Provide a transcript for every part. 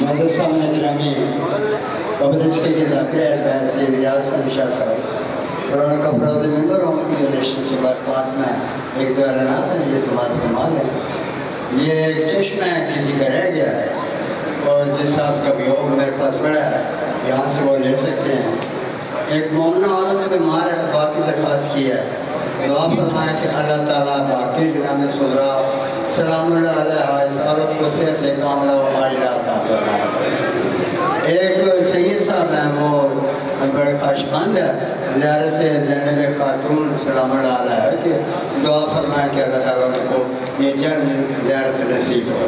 معزز سامنے گرامی قبرس کے ذاکر البیت سید ریاض حسن شاہ صاحب اور ان کا پروز ممبر ہوں کی رشتے کے برخواست میں ایک دو اعلانات ہیں. یہ سماعت کمال ہے. یہ ایک چشم ہے کسی کا رہ گیا ہے اور جس صاحب کا بھی ہو میرے پاس پڑا ہے یہاں سے وہ لے سکتے ہیں. ایک مومنہ عورت بیمار ہے باقی درخواست کی ہے. دعا فرمائیں کہ اللہ تعالیٰ باقی جناب صغرا سلام اللہ علیہ اس عورت کو صحت کاملہ و عاجلہ عطا فرمائے. ایک سید صاحب ہیں وہ بڑے خواہشمند ہے زیارت زینب خاتون سلام اللہ علیہ کہ دعا فرمائیں کہ اللہ تعالیٰ کو یہ جلد زیارت نصیب ہو.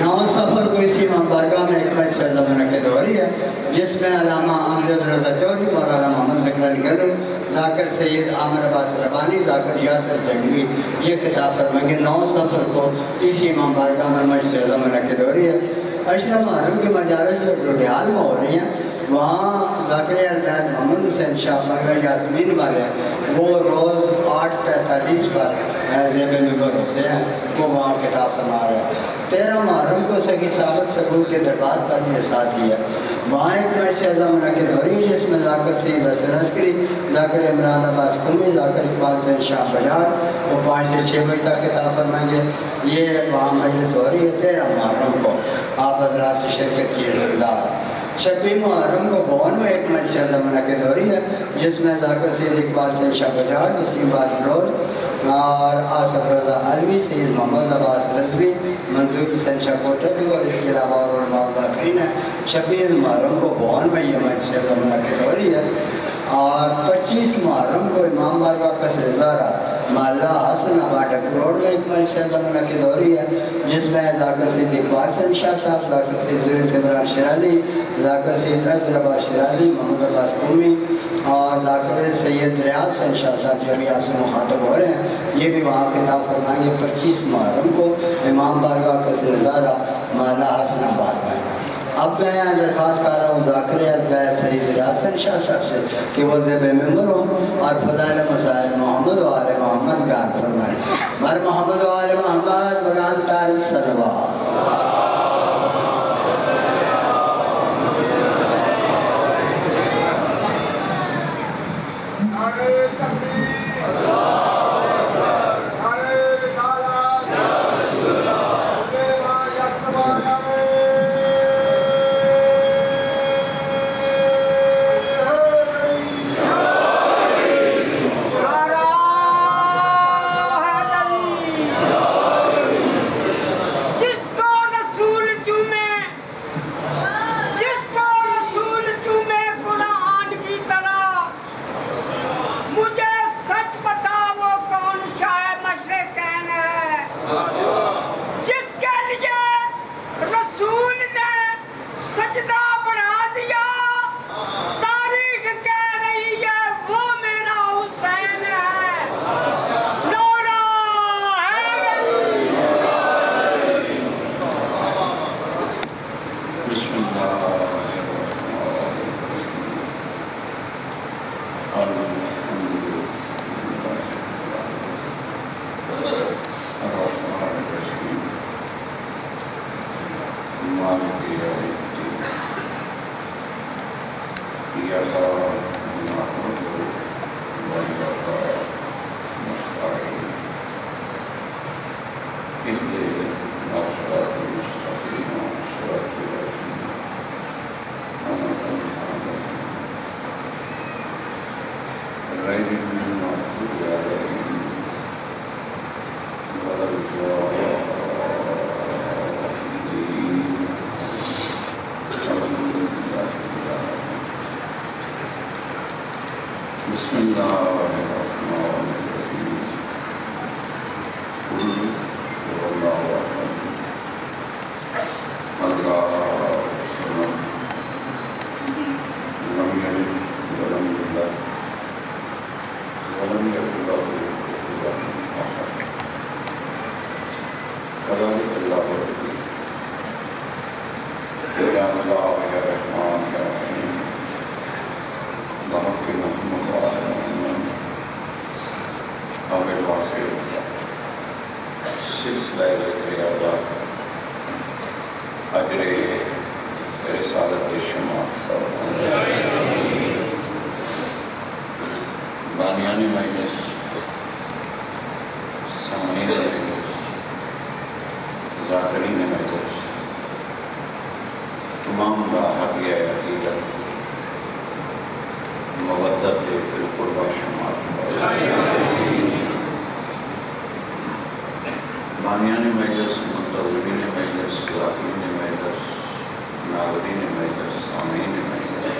9 سفر کو اسی بارگاہ میں حکمت شاہ زمانہ کے دوری ہے جس میں علامہ امجد رضا چودھری مولانا محمد سکران گلو ذاکر سید عامر عباس ربانی ذاکر یاسر جنگی یہ خطاب فرمائیں گے. 9 سفر کو اسی بارگاہ میں حکمت شاہ زمانہ کے دوری ہے. اشرف محرم کے مجالس جو لدھیال میں ہو رہی ہیں وہاں ذاکر البیت محمد حسین شاہ مگر یاسمین والے وہ روز 8:45 پر زیب ممبر ہوتے ہیں وہ وہاں خطاب فرما رہے ہیں. 13 محرم کو سگی ثابت ثبوت کے دربار پر یہ ساتھی ہے. وہاں ایک میں شاہ زمانہ کے دوری ہے جس میں ذاکر سید حسن عسکری ذاکر عمران عباس قمی ذاکر اقبال حسین شاہ بجار وہ 5 سے 6 بجے تک خطاب فرمائیں گے. یہ وہاں مجلس ہو رہی ہے 13 محرم کو. آپ حضرات سے شرکت کی استدعا. 26 محرم کو بون میں ایک مجلس شاہ زمانہ کے دوری ہے جس میں ذاکر سید اقبال حسین شاہ بجار وسیم بادل اور آصف رضا علوی سید محمد عباس رضوی منظور حسین شاہ کوٹکی اور اس کے علاوہ اور علماء باقرین ہیں. 26 محرم کو بون میں یہ مجلس شاہ زمانہ کے دوری ہے. اور 25 محرم کو امام بارگاہ قصر زارہ محلہ حسن آباد روڈ میں ایک مجلس شاہ زمانہ کی دوری ہے جس میں ذاکر سید اقبال حسین شاہ صاحب ذاکر سید ضرورت عمران شرازی ذاکر سید عزر عباس شرازی محمد عباس قومی اور ذاکر سید ریاض حسین شاہ صاحب جو بھی آپ سے مخاطب ہو رہے ہیں یہ بھی وہاں خطاب فرمائیں گے 25 محرم کو امام بارگاہ قصر زارہ محلہ حسن آباد میں. اب میں یہاں درخواست کر رہا ہوں ذاکر البیت سید ریاض حسین شاہ صاحب سے کہ وہ زیب ممبر ہوں اور فضائل مسائل محمد و آل محمد بیان فرمائیں. مر محمد و آل محمد بلان تار سلوات. تمام دا ہدیہ عقیدت مودت فی القربہ شمار بانیان مجلس، منتظرین مجلس، ذاکرین مجلس، ناظرین مجلس، سامعین مجلس،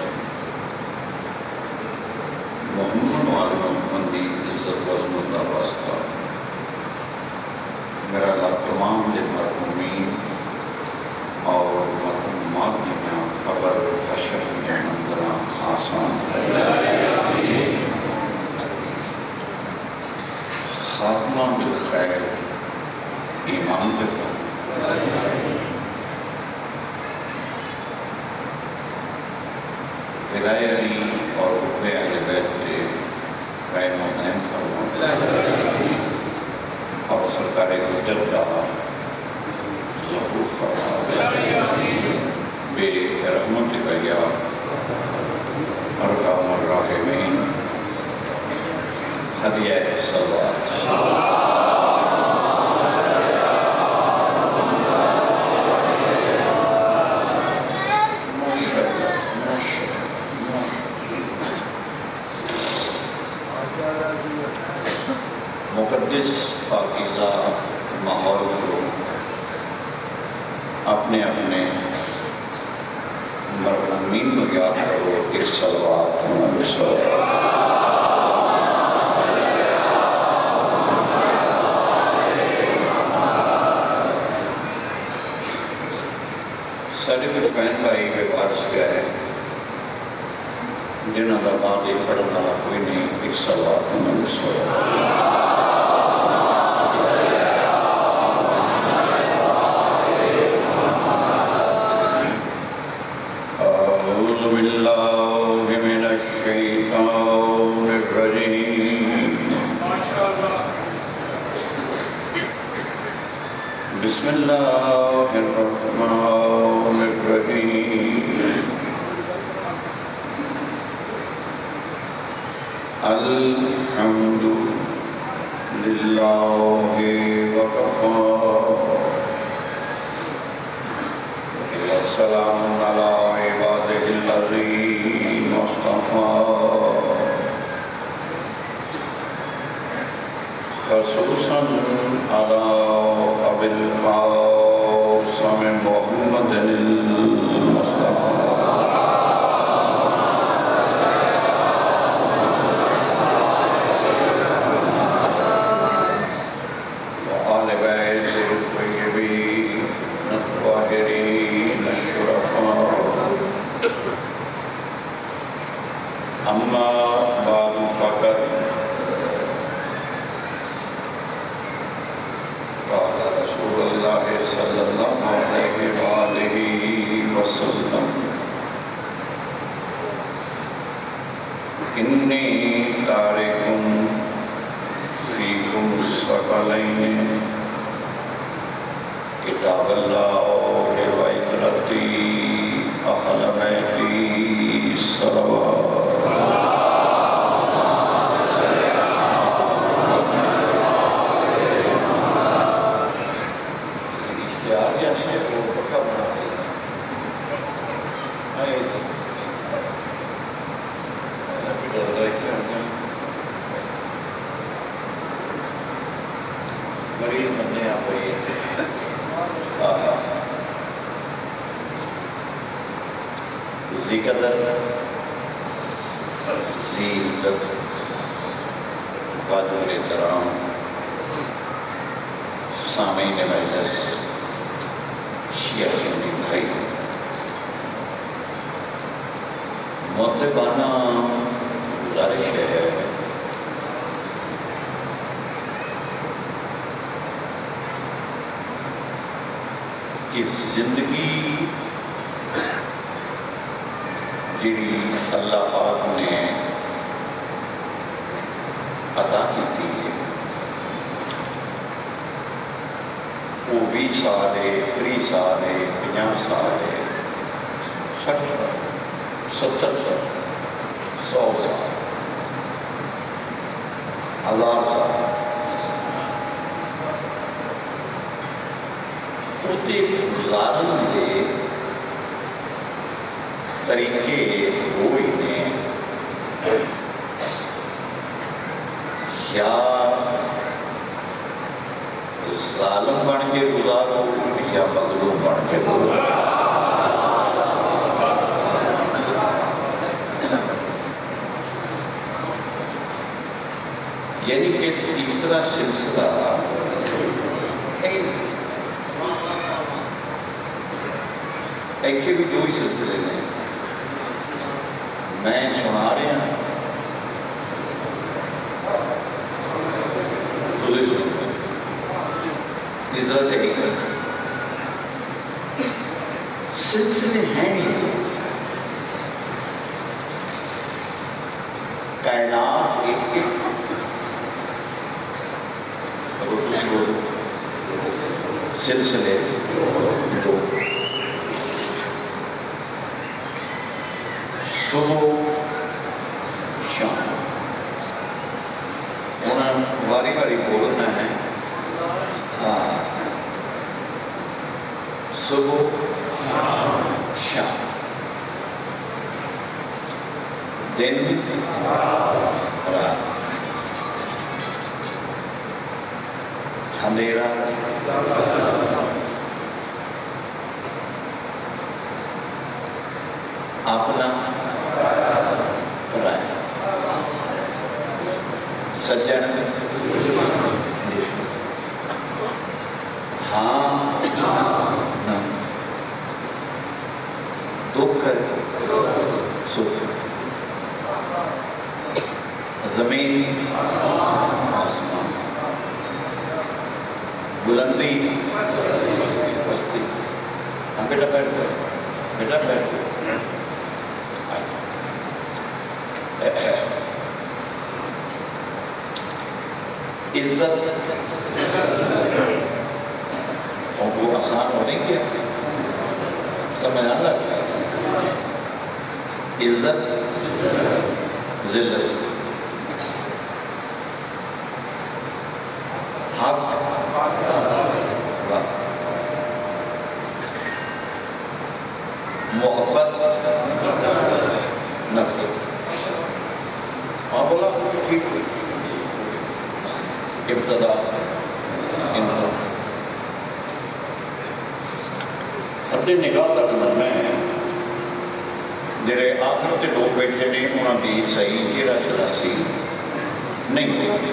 محمد معلوم مندی عزت وزن دا واسطہ میرا اللہ تمام دے مرحومین اور مرحومات میں قبر حشر میں منظران آسان خاتمہ بالخیر ایمان بالخیر فدائے علی اور رب اہل بیت کے قائم و دائم فرما اور سرکار حجت کا ظہور فرما بے رحمت یا ارحم الراحمین ہدیہ صلوات مقدس پاکیزہ ماحول کو اپنے اپنے مرحومین کو یاد کرو، ایک صلوات محمد صلوات سارے کچھ بہن بھائی بے وارث کیا ہے جنہوں کا بعد ایک پڑھنے والا کوئی نہیں، ایک صلوات محمد صلوات بسم اللہ الرحمن الرحیم الحمد للہ وکفی والسلام علی عبادہ الذین اصطفی خصوصاً علی ابی القاسم محمد المصطفی وآل بیتہ الطیبین الطاہرین الشرفاء اما بعد فقط صلی اللہ علیہ وآلہ وسلم انی تارکم فیکم ثقلین کتاب اللہ و عطرتی اہل بیتی صلوات مریض بننے آپ ہوئی قدر ذی عزت قادر احترام سامعین مجلس شیعہ سنی بھائی مطلبانہ گزارش ہے کہ زندگی جیڑی اللہ پاک نے عطا کی تھی وہ 20 سال ہے 30 سال ہے 50 سال ہے 60 سال 70 سال 100 سال 1000 سال وہ گزارن دے طریقے دو ہی نے، یا ظالم بن کے گزارو یا مظلوم بن کے گزارو۔ یعنی کہ تیسرا سلسلہ ایسے بھی دو ہی سلسلے نے، میں سنا رہا عزت ہے، سلسلے ہیں نہیں، کائنات ایک ایک سلسلے دو، صبح شام، انہیں باری باری بولنا ہے، صبح شام، دن رات، اندھیرا اپنا پرائے، سجن ہاں نہ، دکھ سکھ، زمین آسمان، بلندی پستی، ہم بیٹا بیٹھ گئے، بیٹا بیٹھ گئے، عزت تم کو آسان ہونے کیا سمجھ آ لگا، عزت ذلت، حق محبت نفرت، ہاں بولا ٹھیک ہوئی، ابتدا انتہا، حد نگاہ تک میں جڑے آخر تے لوگ بیٹھے نے انہاں دی صحیح چہرہ شناسی نہیں ہوئی۔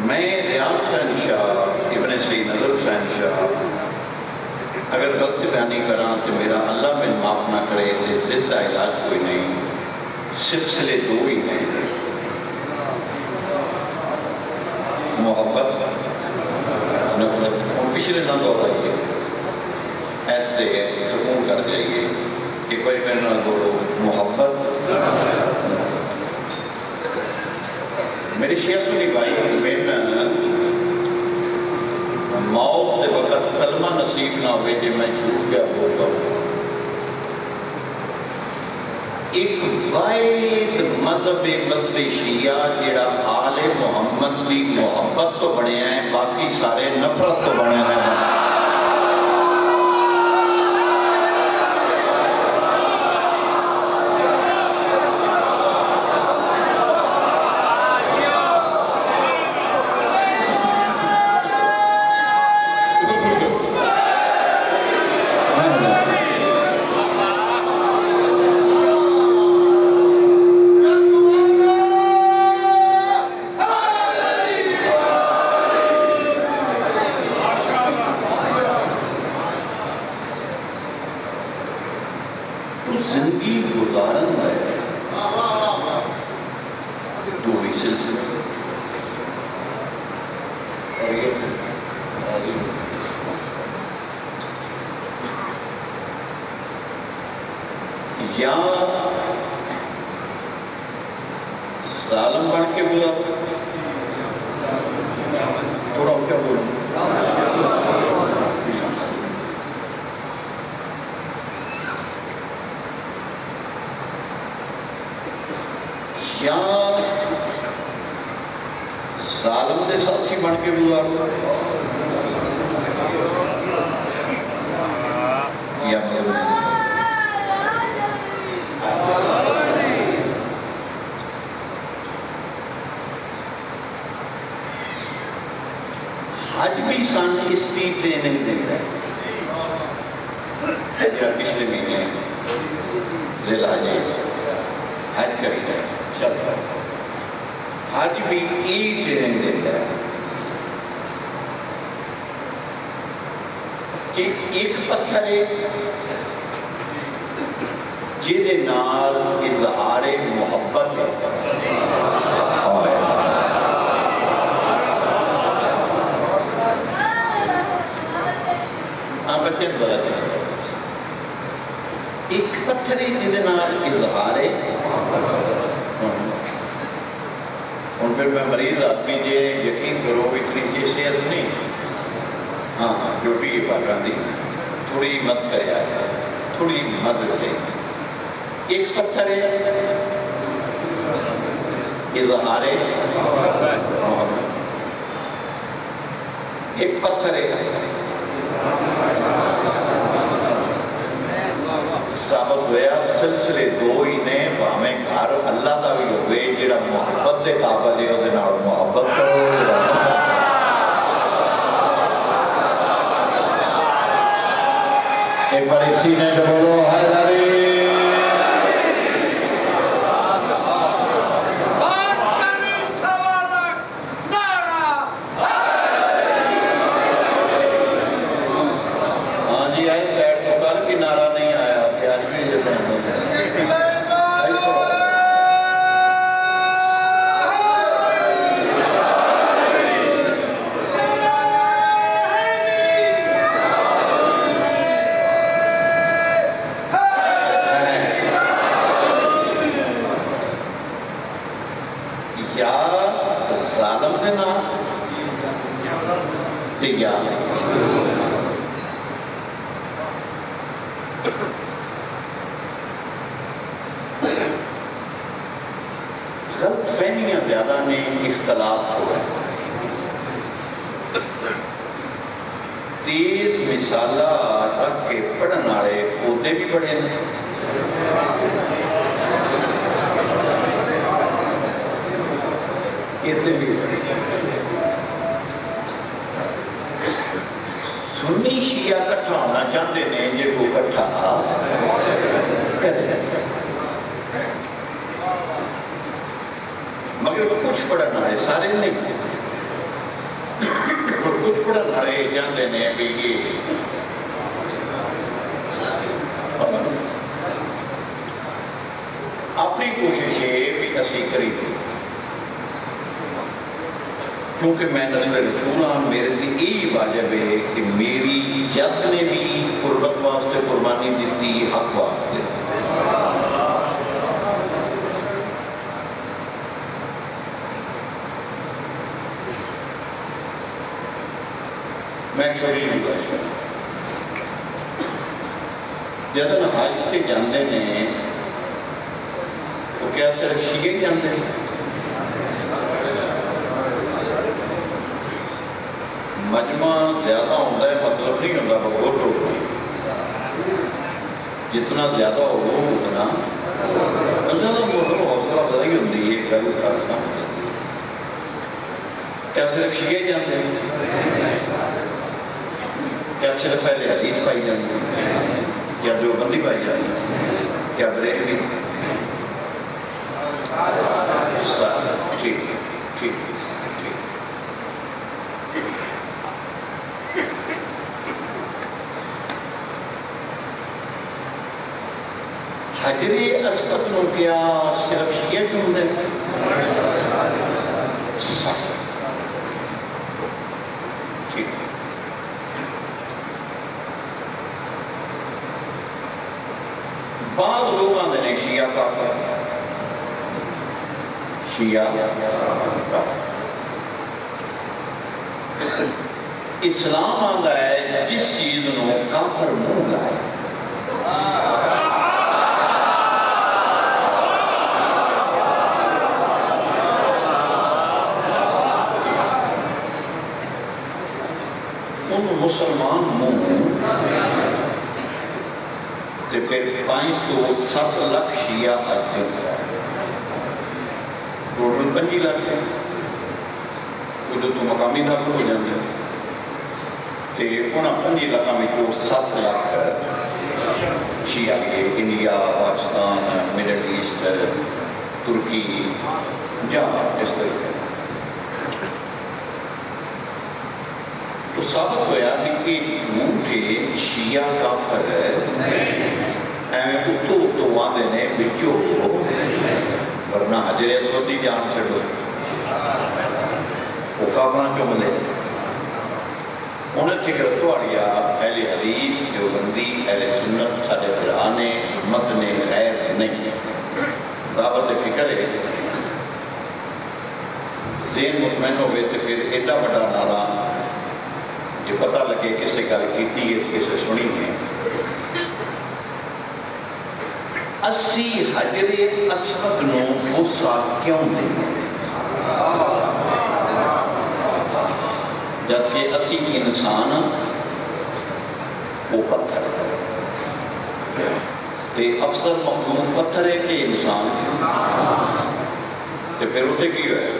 میں ریاض حسین شاہ ابن سید نظر حسین شاہ اگر غلط بیانی کراں تو میرا اللہ میں معاف نہ کرے، عزت کا علاج کوئی نہیں، سلسلے دو ہی ہیں، محبت نفرت۔ اور پچھلے نہ دوڑائیے، ایسے سکون کر جائیے، ایک بار میرے نہ بولو محبت۔ میری شیخ سنی بھائی میں موت دے وقت کلمہ نصیب نہ ہوئے کہ میں جھوٹ گیا بولتا ہوں، ایک واحد مذہب شیعہ جڑا آل محمد دی محبت تو بنے ہیں، باقی سارے نفرت تو بنے ہیں۔ زندگی گزارن ہے دو ہی سلسلے، اور یہ یا ظالم بن کے گزارو، تھوڑا کیا بولوں، یا ظالم دے ساتھی بن کے گزارو، یا مظلوم؟ حج بھی سن اس کی ٹریننگ دیتا ہے. پچھلے مہینے ضلع حج کری ہے حج بھی ای ٹریننگ دیتا ہے کہ ایک پتھر ہے جہدے نال اظہار محبت بچے ایک پتھر ہے جہدے نال اظہار ہوں پھر میں مریض آدمی جی یقین کرو بھی اتنی صحت نہیں ہاں ڈیوٹی ہے پاکان دی تھوڑی مت کرے آئے تھوڑی مدد سے ایک پتھر ہے اظہار محبت ایک پتھر ہے ثابت ہویا سلسلے دو ہی نے بھاویں گھر اللہ دا بھی ہوئے جڑا محبت دے قابل ہے اودے نال محبت کرو ایک بار سینے تے بولو حیدری غلط فہمیاں زیادہ نے اختلاف ہوا تیز مثالہ رکھ کے پڑھن والے عہدے بھی بڑے ہیں عہدے بھی بڑے سنی شیعہ کٹھا ہونا چاہتے ہیں جے کو کٹھا کرے مگر کچھ پڑھنا ہے سارے نہیں کچھ پڑھنا ہے جانتے ہیں بھی یہ اپنی کوشش ہے بھی اسی کری کیونکہ میں نسل رسول ہوں میرے لیے یہی واجب ہے کہ میری جد نے بھی قربت واسطے قربانی دیتی حق واسطے میں چھوڑی نہیں باشا جب حج کے جاندے نے وہ کیا صرف شیعہ جاندے ہیں مجمع زیادہ ہوتا ہے مطلب نہیں ہوتا بہت لوگ نہیں جتنا زیادہ ہو اتنا اللہ کا مطلب حوصلہ افزائی ہوتی ہے گل کرنا کیا صرف شیعہ جانتے ہیں کیا صرف اہل حدیث پائی جاتی ہے یا دیوبندی پائی جاتی ہے کیا بریلوی ٹھیک ٹھیک حجر اسود نو کیا صرف شیعہ کیوں دے بعض لوگ آنے نے شیعہ کافر شیعہ کافر اسلام آندہ ہے جس چیز نو کافر منہ لائے مسلمان منہ تو پھر 5 تو 7 لاکھ شیعہ حج دے ٹوٹل 5 لاکھ ہے وہ جو تو مقامی داخل ہو جاتے ہیں تو انہاں 5 لاکھاں میں تو 7 لاکھ شیعہ کے انڈیا پاکستان مڈل ایسٹ ترکی جہاں اس طریقے تو ثابت ہوا کہ جھوٹے شیعہ کافر تو واندے نے بچو ورنہ حجر اسود دی جان چھڑو وہ کافراں کیوں ملے انہیں فکر توڑیا اہل حدیث دیوبندی اہل سنت سارے قرآنے امت نے غیر نہیں دعوت فکر ہے ذہن مطمئن ہوئے تو پھر ایڈا بڑا نعرہ یہ پتہ لگے کسے گل کیتی ہے کسے سنی ہے 80 حجر اسود نو غصہ کیوں دیں جبکہ 80 انسان وہ پتھر تے افسر مخلوق پتھر ہے کہ انسان تے پھر ہوتے کی ہے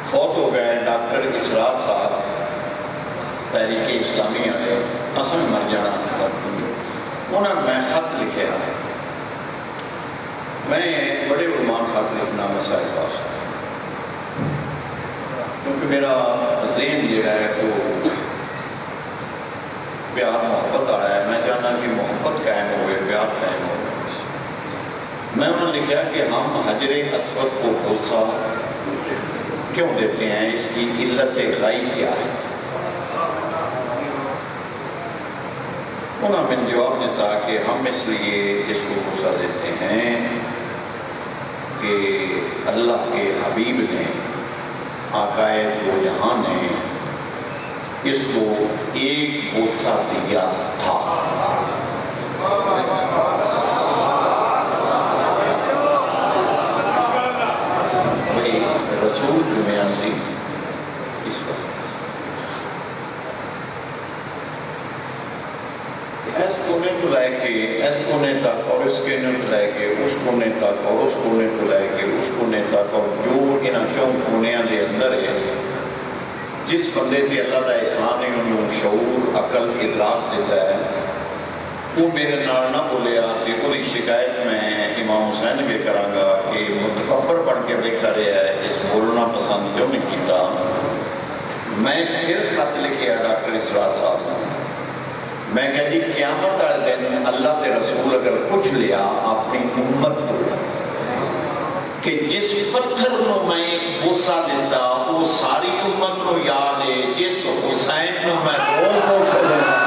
فوت ہو گئے ڈاکٹر اسرار صاحب تحریک اسلامی آئے اصل مر جانا انہوں نے میں خط لکھے آئے میں بڑے علمان خط لکھنا مسائل پاس کیونکہ میرا ذہن جو ہے وہ پیار محبت آ رہا ہے میں چاہنا کہ محبت قائم ہوئے پیار قائم ہوئے میں انہوں نے لکھا کہ ہم حجر اسود کو غصہ کیوں دیتے ہیں اس کی علت غائی کیا ہے انہوں نے جواب دیتا کہ ہم اس لیے اس کو غصہ دیتے ہیں کہ اللہ کے حبیب نے آقائے دو جہاں نے اس کو ایک غصہ دیا تھا بھئی رسول جمعہ سے اس وقت ایس کونے تو لائے کے ایس کونے تک اور اس کونے تو لائے کے اس کونے تک اور اس کونے تو لائے کے اس کونے تک اور جو انہاں چون کونیاں دے اندر ہے جس بندے تے اللہ دا احسان ہے انہوں شعور عقل ادراک دیتا ہے وہ میرے نال نہ بولیا کہ پوری شکایت میں امام حسین کے کراں گا کہ متکبر پڑھ کے بیٹھا رہا ہے اس بولنا پسند کیوں نہیں کیتا میں پھر خط لکھیا ڈاکٹر اسرار صاحب میں کہا جی قیامت والے دن اللہ کے رسول اگر پوچھ لیا اپنی امت کو کہ جس پتھر نو میں غصہ دیتا وہ ساری امت نو یاد ہے جس حسین نو میں رو فلوں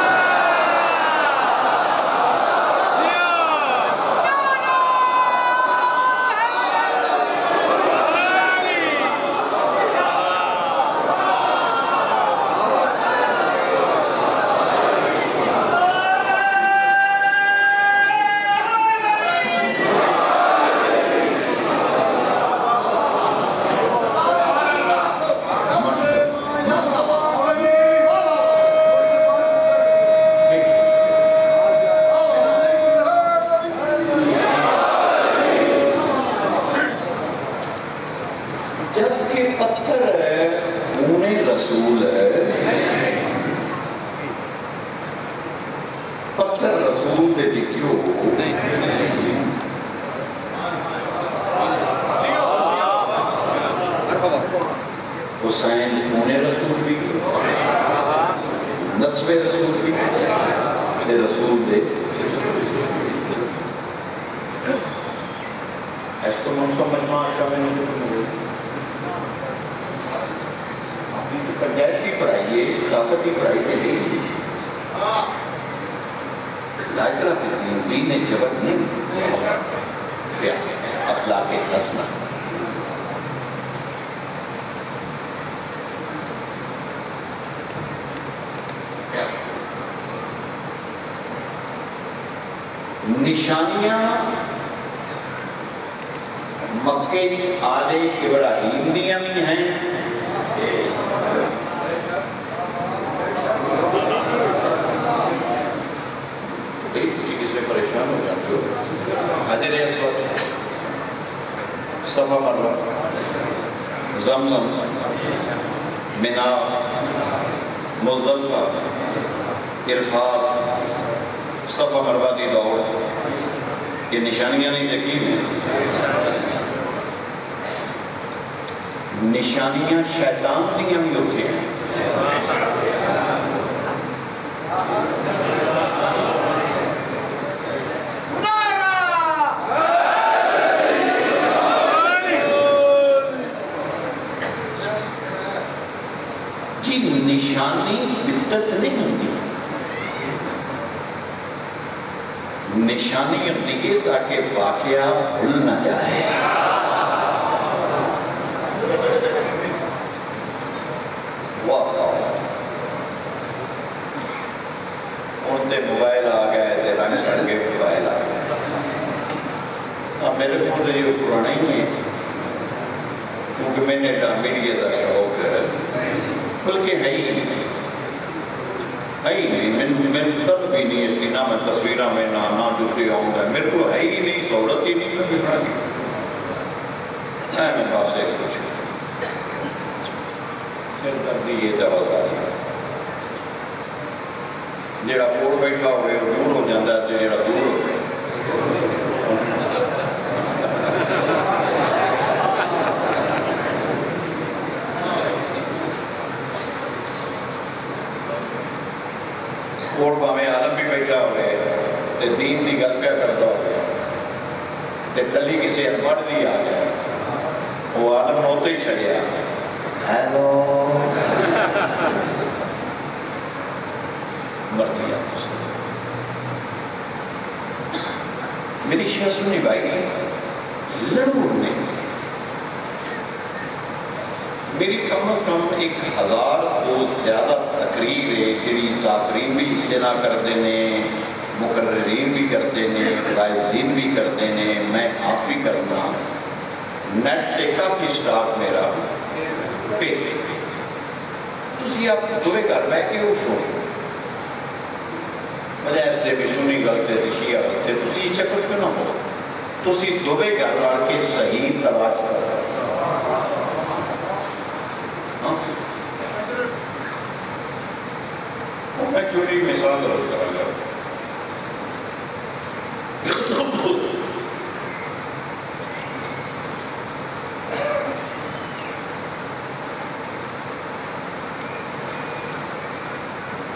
نشانیاں مکے آدھے ابراہیم دیاں بھی ہیں صفا مروا، زمزم، منا، مزدلفہ، عرفات، صفا مروا دی دوڑ، یہ نشانیاں نہیں یقین ہیں؟ نشانیاں شیطان دیاں بھی ہوتی ہیں۔ جی نشانی بدت نہیں ہوتی، نشانی ہوتی ہے تاکہ واقعہ بھول نہ جائے۔ ان تے موبائل آ گئے تے رنگ سڑ کے موبائل آ گئے، اب میرے کو تو یہ پرانا ہی ہے کیونکہ میں نے میڈیا کا شوق ہے، بلکہ ہے ہی نہیں، میں تب بھی نہیں ہے کہ نہ میں تصویرہ میں نہ دوسرے آؤں گا، میرے کو ہے ہی نہیں، سہولت ہی نہیں، میں بکھڑا کی میں بات سے کچھ سر دردی یہ دواداری جیڑا کوڑ بیٹھا ہوئے دور ہو جاتا ہے، جیڑا دور ہو کوڑ پاویں عالم بھی بیٹھا ہوئے تے دین دی گل پہ کرتا ہوئے تے کلی کسی انپڑھ دی آ گیا وہ عالم ہوتے ہی چھڑیا ہیلو مرتی ہے۔ میری شاہ سنی بھائی لڑو نہیں، میری کم از کم 1000 کو زیادہ تقریر ہے جڑی ذاکرین بھی حصے نہ کرتے ہیں، مقررین بھی کرتے ہیں، وائزین بھی کرتے ہیں، میں آپ بھی کرنا، نیٹ تے کافی سٹاک میرا پہ تسی آپ دوے گھر میں کیوں سو مجھے اس لئے بھی سنی غلطے تھی شیعہ غلطے تسی چکر کیوں نہ ہو، تسی دوے گھر رہ کے صحیح تواج کرو۔ میں چھوٹی مثال ضرور کروں گا،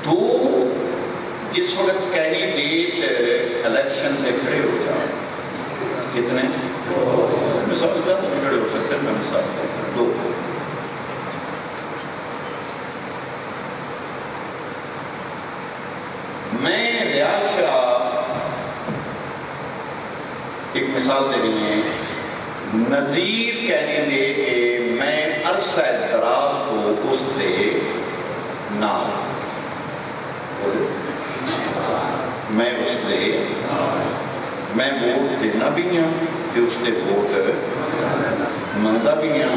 تو اس وقت کینڈیڈیٹ الیکشن پہ کھڑے ہو جائیں کتنے مثال زیادہ بھی کھڑے ہو سکتے ہیں، میں مثال 2 میں ریاض شاہ ایک مثال دینی ہے، نظیر کہنے دے کہ میں عرصہ دراز کو اس دے نام میں اس دے میں ووٹ دینا بھی ہوں کہ اس دے ووٹ منگا بھی ہوں،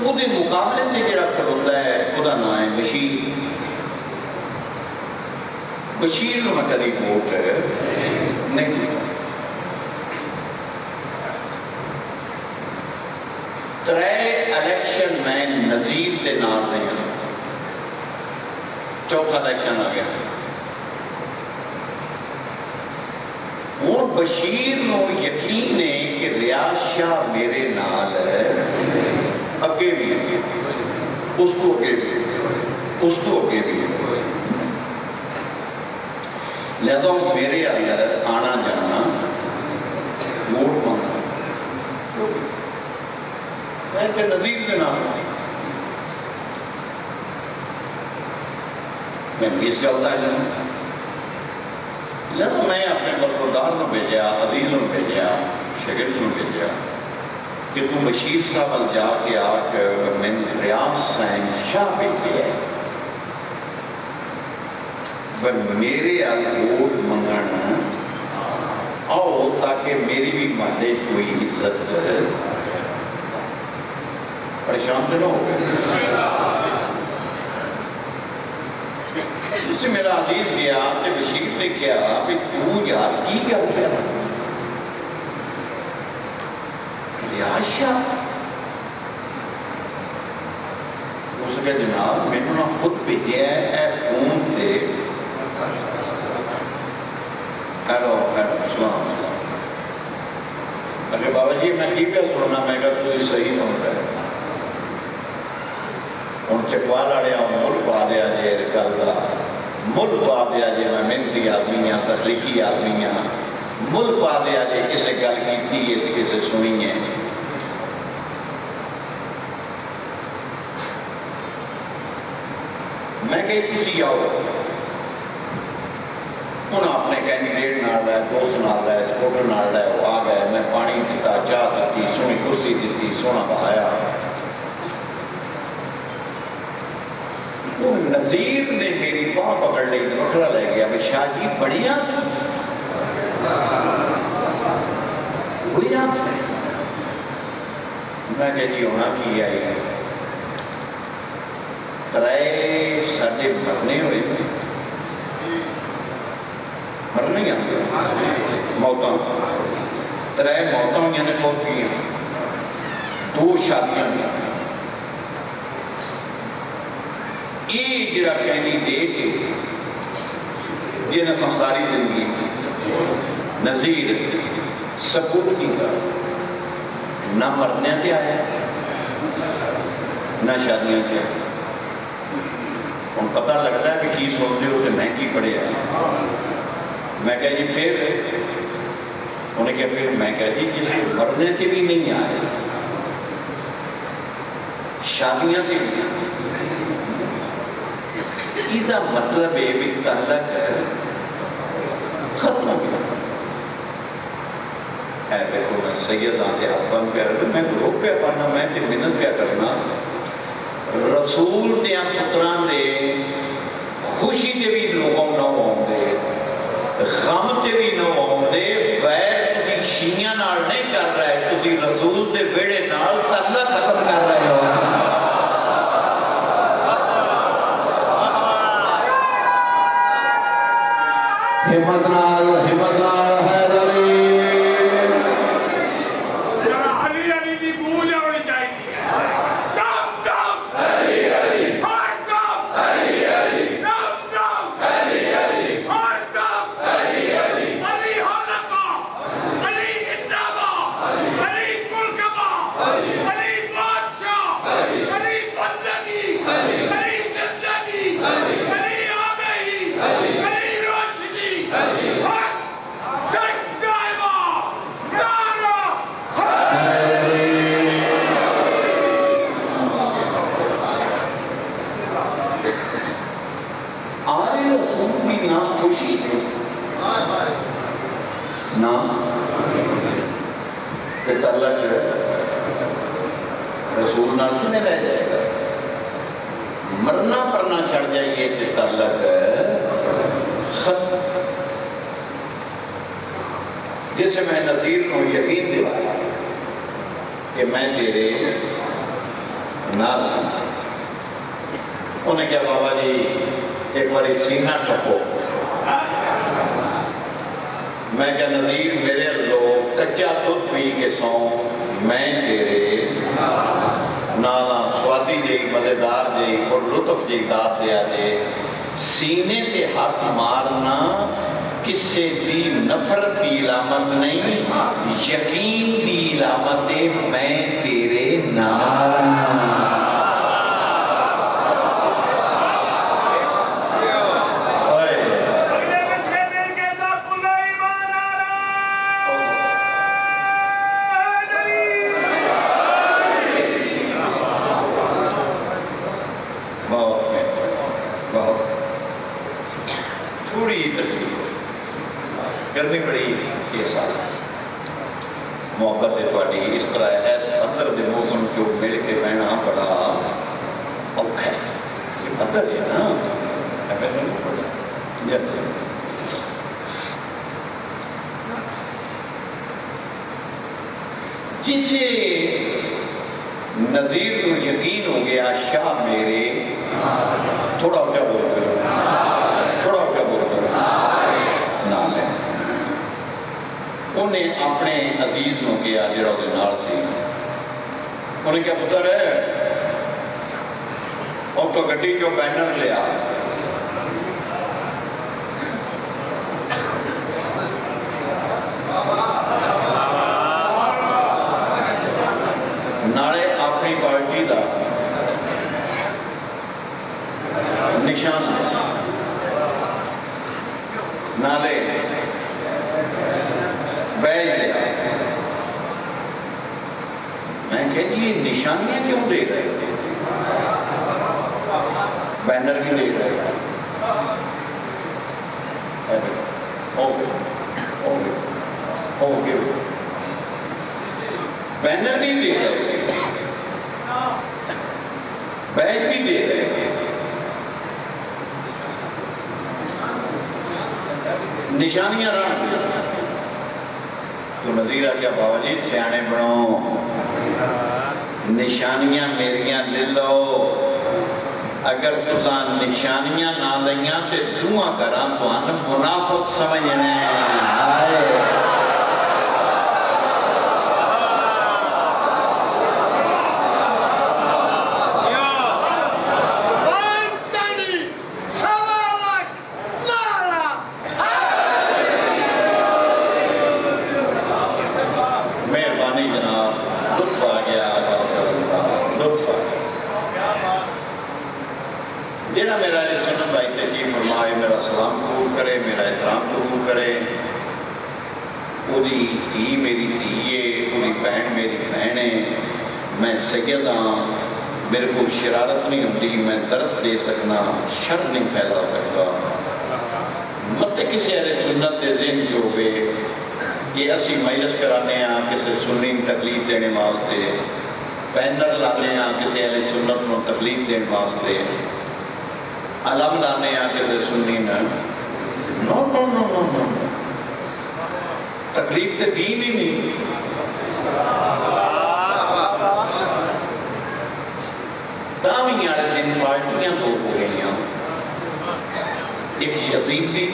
وہ دے مقابلے تے جڑا کھلوتا ہے وہ دا نام ہے بشیر، بشیر نو میں کبھی ووٹ نہیں دیتا۔ 3 الیکشن میں نظیر دے نام نہیں ہیں، 4تھا الیکشن آ گیا، وہ بشیر نو یقین ہے کہ ریاض شاہ میرے نال اگے بھی ہے، اس کو اگے بھی ہے، اس کو اگے بھی ہے، لہذا میرے اندر آنا جانا ووٹ مانگنا میں کہ نظیر کے نام میں اس کا ہوتا ہے جانا، لہذا میں اپنے برخوردار کو بھیجیا، عزیز کو بھیجیا، شگرد کو بھیجیا کہ تم بشیر صاحب جا کے آ کے میں ریاض حسین شاہ بھیجے ہے میرے ووٹ منگانا آؤ تاکہ میری بھی مالے کوئی عزت پریشان تو نہ ہو گئے۔ اس سے میرا عزیز گیا کہ بشیر نے کیا کہ تو یار کی کیا ہو گیا عائشہ اس کے جناب میں نے خود بھیجا ہے اے فون سے ہیلو السلام اگر بابا جی میں کی پہ سننا میں کہا تھی صحیح سن رہے ہوں چکوال آڑیا مل پا دیا جی گل کا مل پا دیا جی میں محنتی آدمی ہاں تخلیقی آدمی ہاں مل پا دیا جی کسی گل کی ہے کسی سنی ہے میں کہی کسی آؤ انہوں اپنے کینڈیڈیٹ نال ہے دوست نال ہے سپورٹر نال ہے وہ آ گئے میں پانی دیتا چاہ دیتی سونی کرسی دیتی سونا بہایا وہ نظیر نے میری پاں پکڑ لی وکھرا لے گیا میں شاہ جی بڑھیا ہوئی آپ میں کہا جی ہونا کی آئی ترائے ساڑھے مرنے ہوئے مرنے ہیں موتاں ترائے موتاں ہوئی نے فوت کی ہیں 2 شادیاں یہ جڑا کہنی دے کے یہ نہ ساری زندگی نظیر ثبوت کی کا نہ مرنے کے آیا نہ شادیاں کے آیا ان پتہ لگتا ہے کہ کی سوچتے ہو کہ میں کی پڑھے ہیں میں کہا جی پھر انہیں کہا پھر میں کہا جی کسی مرنے کے بھی نہیں آئے شادیاں کے بھی ایدہ مطلب ہے بھی تعلق ختم ہو گیا اے دیکھو میں سید آتے آپ پہ رہے میں رو پہ پانا میں تے منت پہ کرنا رسول دیا پتران دے خوشی تے بھی لوگوں نہ ہوں دے غم تے بھی نہ ہوں دے ویر تسی شیعہ نال نہیں کر رہے تسی رسول دے بیڑے نال تعلق ختم کر رہے ہو ہمت نال حیدری رسول نال کیوں رہ جائے گا مرنا پرنا چھڑ جائیے کہ تعلق ختم جسے میں نظیر کو یقین دلایا کہ میں تیرے نال انہیں کہا بابا جی ایک باری سینہ ٹھپو میں کہا نظیر میرے لوگ کچا دودھ پی کے سوں میں تیرے نانا سوادی جی مزیدار جی اور لطف جی داد دیا جے سینے تے ہاتھ مارنا کسے دی نفرت کی علامت نہیں یقین دی علامت ہے میں تیرے نال کرنی پڑی یہ سال محبت تھوڑی اس طرح ایس اندر دے موسم کو مل کے بہنا بڑا اوکھا ہے یہ اندر ہے نا جسے نظیر کو یقین ہو گیا شاہ میرے تھوڑا ہو کیا بول کرو تھوڑا ہو کیا بول کرو نام ہے انہیں اپنے عزیز نو کیا جڑا دے نال سی انہیں کیا پتر ہے اور تو گڈی جو بینر لیا نالے اپنی پارٹی دا نشان نالے بیج لیا میں کہ یہ نشانیاں کیوں دے رہے بینر بھی دے رہے بینر بھی دے رہے بیج بھی دے رہے نشانیاں رہا تو نظیر آ گیا بابا جی سیانے بنو نشانیاں میریاں لے لو اگر تسان نشانیاں نہ لیاں تے دعا کراں تو ان منافق سمجھنے آئے جیڑا میرا علیہ سنت بھائی تجیب فرمائے میرا سلام قبول کرے میرا احترام قبول کرے اوری دھی میری دھیے اوری بہن میری بہنے میں سید ہاں میرے کو شرارت نہیں ہوتی میں درس دے سکنا شر نہیں پھیلا سکتا مت کسی علیہ سنت دے ذہن جو ہوئے یہ اسی مجلس کرانے ہاں کسی سنی تکلیف دینے واسطے بینر لانے ہاں کسی علیہ سنت کو تکلیف دینے واسطے علم لانے آکے سے سننی نہ نو نو نو نو نو تکلیف تے دین ہی نہیں تاویں آلے دن پارٹیاں دو ہو گئی ہیں ایک یزید دی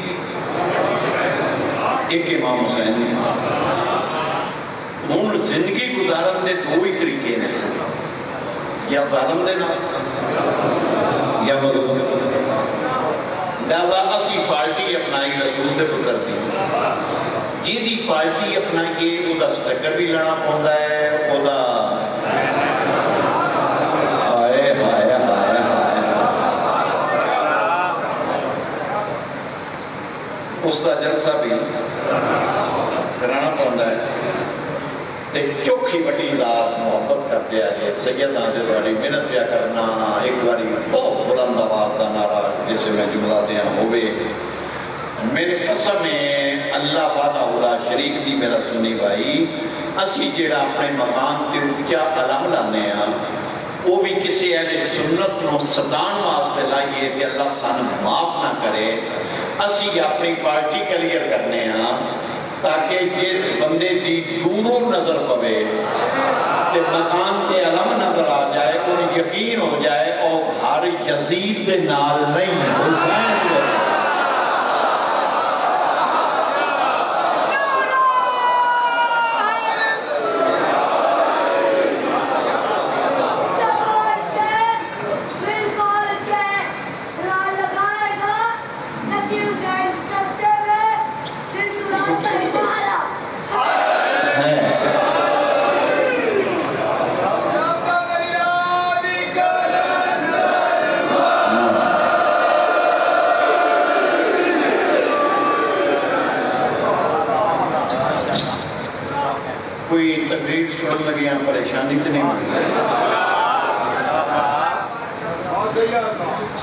ایک امام حسین دی ہون زندگی گزارن دے دو ہی طریقے ہیں یا ظالم دینا یا مدد لہذا اسی پارٹی اپنائی رسول دے پتر دی جی دی پارٹی اپنائی کے او دا سٹکر بھی لڑا پوندا ہے او دا ہائے ہائے ہائے ہائے اس دا جلسہ بھی کرانا پوندا ہے ایک چوکھی بڑی ذات محبت کر دیا ہے سیدہ دے بڑی محنت پیا کرنا ایک باری بہت بلند آواز دا نعرہ جسے میں جملہ دیا ہوئے میرے قسم ہے اللہ وعدہ اللہ شریک دی میرا سنی بھائی اسی جیڑا اپنے مقام تے اونچا علم لانے ہیں وہ بھی کسی اہل سنت نو صدان واسطے لائیے کہ اللہ سان معاف نہ کرے اسی اپنی پارٹی کلیئر کرنے ہیں تاکہ یہ بندے دی دور نظر پوے کہ مکان کے علم نظر آ جائے انہیں یقین ہو جائے اور ہر یزید دے نال نہیں حسین دے کوئی تقریر سنن لگی ہیں پریشانی تو نہیں ہوئی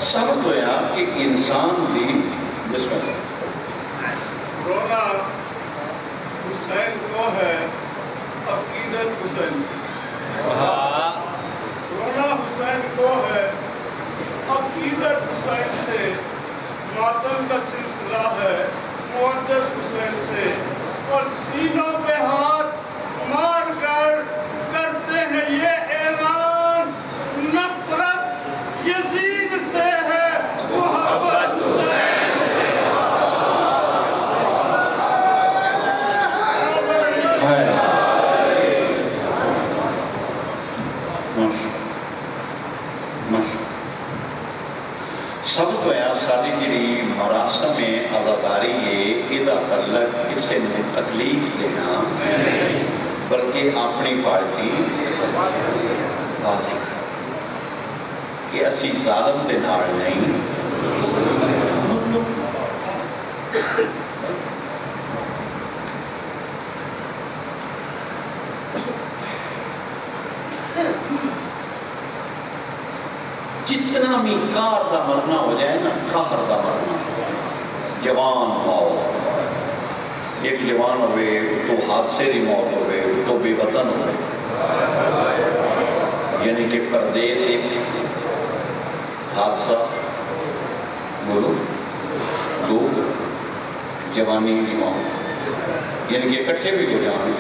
سب تو ہے کہ انسان دی بسم اللہ رونا حسین کو ہے عقیدت حسین سے رونا حسین کو ہے عقیدت حسین سے ماتم کا سلسلہ ہے معدت حسین سے اور سینوں پہ ہاتھ مار کر کرتے ہیں یہ اعلان نفرت یزید سے ہے محبت حسین سے تکلیف دینا بلکہ اپنی پارٹی واضح کہ اسی ظالم دے نال نہیں جتنا بھی کار دا مرنا ہو جائے نا کار دا مرنا جوان موت ایک جوان ہوئے تو حادثے دی موت ہوئے تو بے وطن ہوئے یعنی کہ پردیس ایک حادثہ بولو دو جوانی کی موت یعنی کہ اکٹھے بھی ہو جانے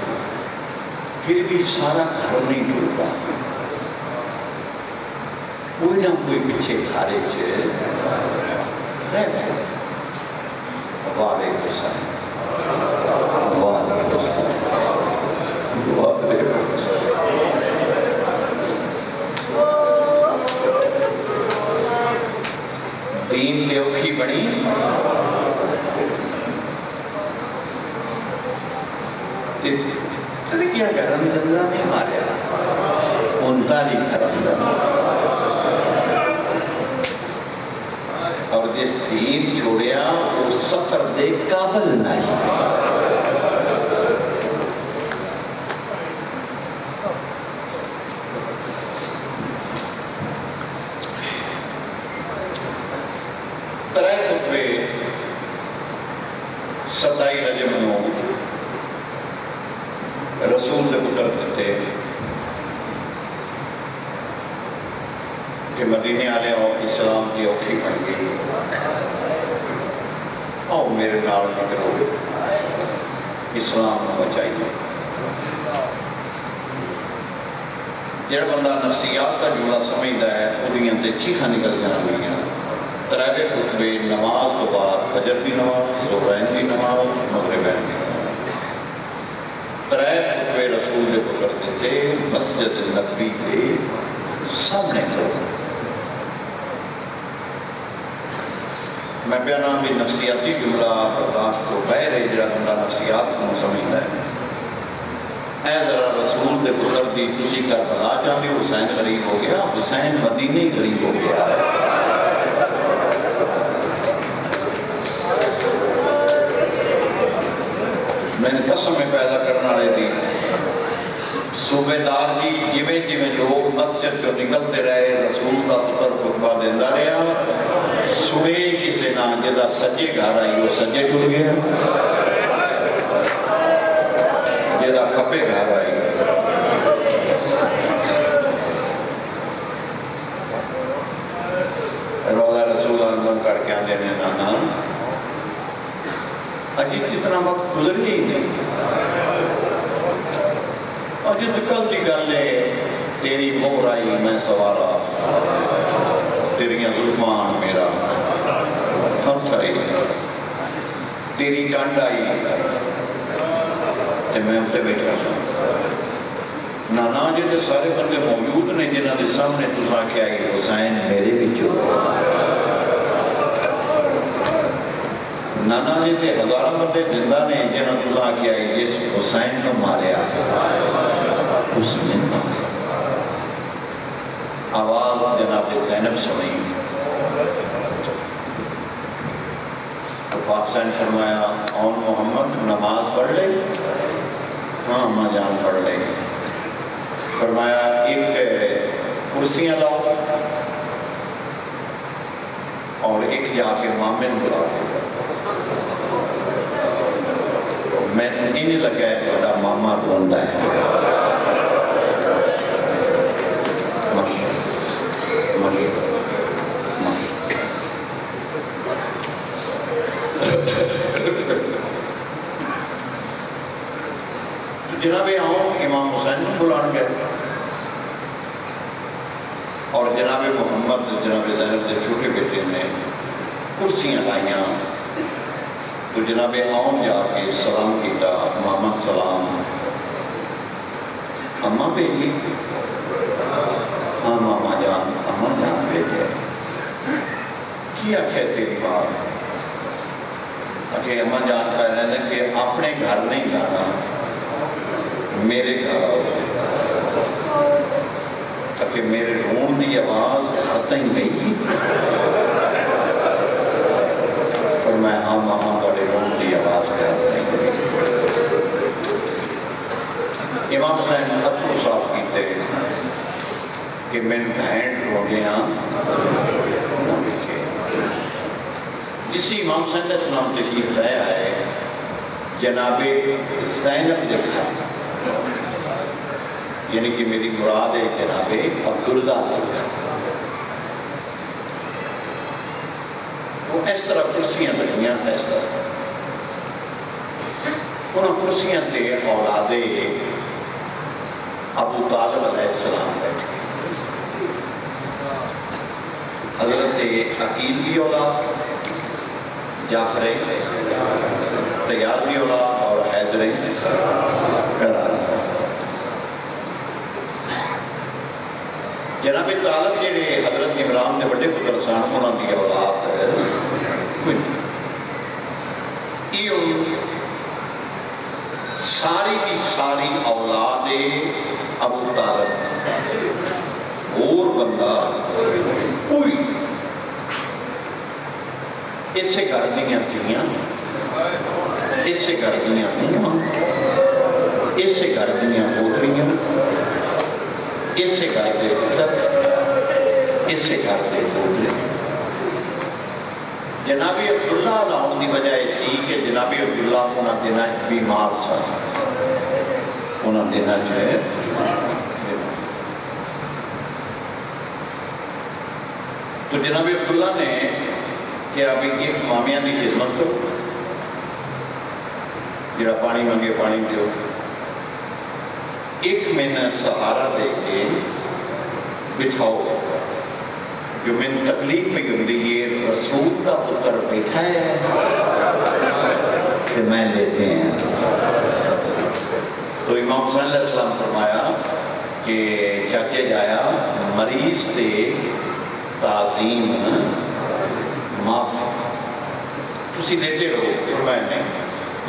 پھر بھی سارا گھر نہیں ٹوٹا کوئی نہ کوئی پیچھے کھارے رہ گئے والے کے ساتھ دین کے اوکھی بنی کیا گرم دندہ نہیں ماریا انتالی گرم دندہ اور جس دین چھوڑیا وہ سفر دے قابل نہیں ترائے خطبے 27 رجب نو رسول سے پتر دیتے کہ مدینے آلے اور اسلام کی اوکھی بن گئی اور میرے نال نکلو اسلام کو بچائیے جڑا بندہ نفسیات کا جملہ سمجھتا ہے انہیں تے چیخا نکل جانا ہوئی ہیں ترائے خطبے نماز تو بعد فجر کی نماز ظہرین کی نماز مغربین کی نماز ترائے خطبے رسول نے پکڑ دیتے مسجد نبوی کے سامنے کرو میں بیانا بھی نفسیاتی جملہ برداشت کو بہر ہے جڑا بندہ نفسیات کو سمجھتا ہے اے ذرا رسول دے پتر دی تسی کربلا چاہتے حسین غریب ہو گیا حسین مدینے غریب ہو گیا ہے میں نے قسم پیدا کرنا رہے دی صوبے دار جی جویں جویں لوگ مسجد کو نکلتے رہے رسول کا پتر خطبہ دیندہ رہا صبح کسی نہ جدا سجے گھر آئی وہ سجے ٹر گیا جدا کھپے گھر آئی روضہ رسول اللہ کر کے آنے نے نانا اجی جتنا وقت گزر ہی نہیں اور جت کل دی گل ہے تیری مہر آئی میں سوارا تیریاں زلفان میرا ہم تھائی تیری ٹانڈ آئی تے میں ہوتے بیٹھا نانا جی دے سارے بندے موجود نے جنہاں دے سامنے تسا کے آئی حسین میرے بچوں نانا جی دے ہزارہ بندے زندہ نے جنہاں تسا کے آئی جس حسین کو ماریا اس نے ماریا آواز جناب زینب سنی تو پاکستان فرمایا اون محمد نماز پڑھ لے ہاں ماں جان پڑھ لے فرمایا ایک کرسیاں لاؤ اور ایک جا کے مامن بلا میں نہیں لگا ہے بڑا ماما روندا ہے جناب آؤں امام حسین کو بلان گئے اور جناب محمد جناب زینب کے چھوٹے بیٹے نے کرسیاں لائیاں تو جناب آؤں جا کے سلام کیتا ماما سلام اماں بیٹی ہاں ماما جان اماں جان بیٹے کیا کہتے تیری بات کہ اما جان کہہ رہے ہیں کہ اپنے گھر نہیں جانا، میرے گھر آؤ، تاکہ میرے رون دی آواز گھر تک گئی۔ اور میں ہاں ماما بڑے رون دی آواز گھر تک گئی۔ امام حسین اتھرو صاف کیتے کہ میں بہن روڑیاں نہ لکھے۔ جسی امام حسین علیہ السلام تشریف لے آئے جناب زینب کے گھر، یعنی کہ میری مراد ہے جناب عبداللہ کے گھر، وہ اس طرح کرسیاں لگیاں، اس طرح انہوں کرسیاں تے اولاد ابو طالب علیہ السلام بیٹھے، حضرت عقیل کی اولاد، جعفر تیار کی اولاد اور حیدر کرار۔ جناب طالب جڑے حضرت عمران کے بڑے پتر سن، انہوں کی اولاد کوئی نہیں۔ یہ ساری کی ساری اولاد ابو طالب، اور بندہ کوئی اسے گھر دیاں تھیاں، اسے گھر دیاں نیاں، اسے گھر دیاں پوتریاں، اسے گھر دے پتر، اسے گھر دے پوترے۔ جناب عبداللہ لاؤن دی وجہ اسی کہ جناب عبداللہ انہاں دینا بیمار سا، انہاں دینا چاہے تو جناب عبداللہ نے کہ ابھی ایک مامیاں دی خدمت کرو، جڑا پانی منگے پانی دیو، ایک میں نے سہارا دے کے بچھاؤ، جو میں تکلیف میں گم دی یہ رسول کا پتر بیٹھا ہے کہ میں لیتے ہیں۔ تو امام صلی اللہ علیہ وسلم فرمایا کہ چاچے جایا مریض تے تعظیم معاف، تسی لیتے رہو، فرمایا نہیں،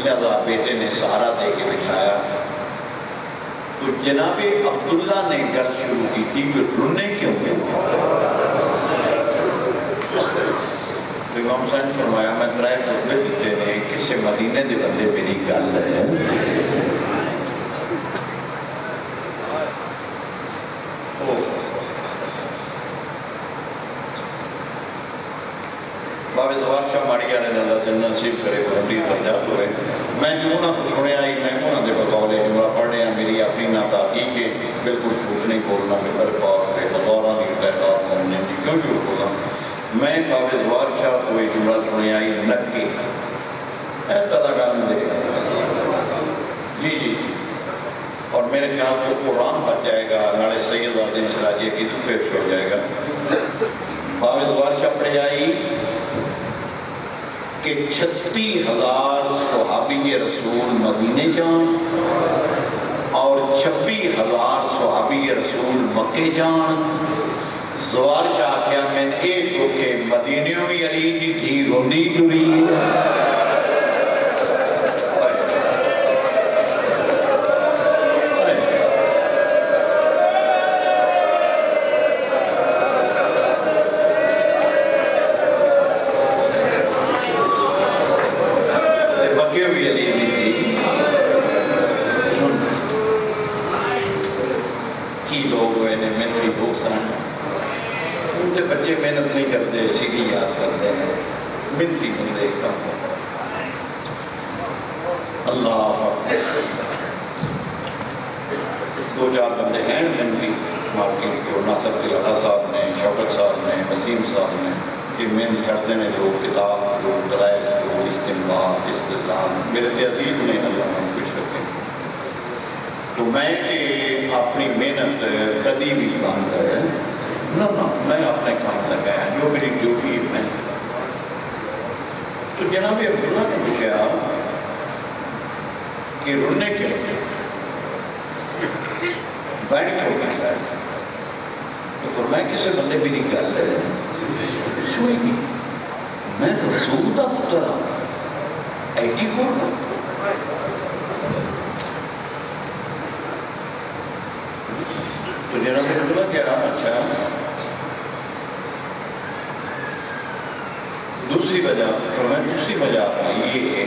لہذا بیٹے نے سہارا دے کے بٹھایا۔ تو جناب عبداللہ نے گل شروع کی تھی کہ رونے کیوں گے؟ تو امام حسین فرمایا میں ترائے خطبے دیتے نے کسے مدینے دے بندے میری گل ہے، بابے زوار شاہ ماڑی آنے اللہ جنہ نصیب کرے بلندی درجات ہوئے۔ میں جو انہوں نے سنے آئی، میں انہوں نے بقولے جملہ پڑھنے ہیں، میری اپنی ناتاقی کے بالکل جھوٹ نہیں بولنا، بغیر پاک کے بطورہ نہیں تعداد مومنین جی کیوں جھوٹ بولنا۔ میں بابے زوار شاہ کو ایک جملہ سنے آئی نکی اے تداغان دے جی اور میرے خیال کو قرآن بچ جائے گا، نالے سید آدین سراجیہ کی تو پیش ہو جائے گا۔ بابے زوار شاہ پڑھ جائی کہ 36,000 صحابی رسول مدینے جان اور 26,000 صحابی رسول مکے جان۔ زوار شاہ کیا میں ایک کو کہ مدینیوں میں علی دی تھی روندی جڑی بچے محنت نہیں کرتے، سیدھی یاد کرتے ہیں، منتی بندے کم اللہ دو چار بندے ہیں منتی مارکیٹ جو ناصر تلقہ صاحب نے، شوکت صاحب نے، وسیم صاحب نے، یہ محنت کرتے ہیں جو کتاب، جو دلائل، جو استنباط، استدلال، میرے عزیز نے اللہ ہم خوش رکھے۔ تو میں کہ اپنی محنت کدی بھی بند ہے نہ میں اپنے کام لگایا جو میری ڈیوٹی ہے میں۔ تو جناب عبداللہ نے پوچھا کہ رونے کے بیٹھ کے ہوگی تو فرمایا کسے بندے میری گل ہے سوئی گی، میں رسول کا پتر ہوں، ایڈی غربت. تو جناب نے بولا کیا اچھا دوسری وجہ یہ ہے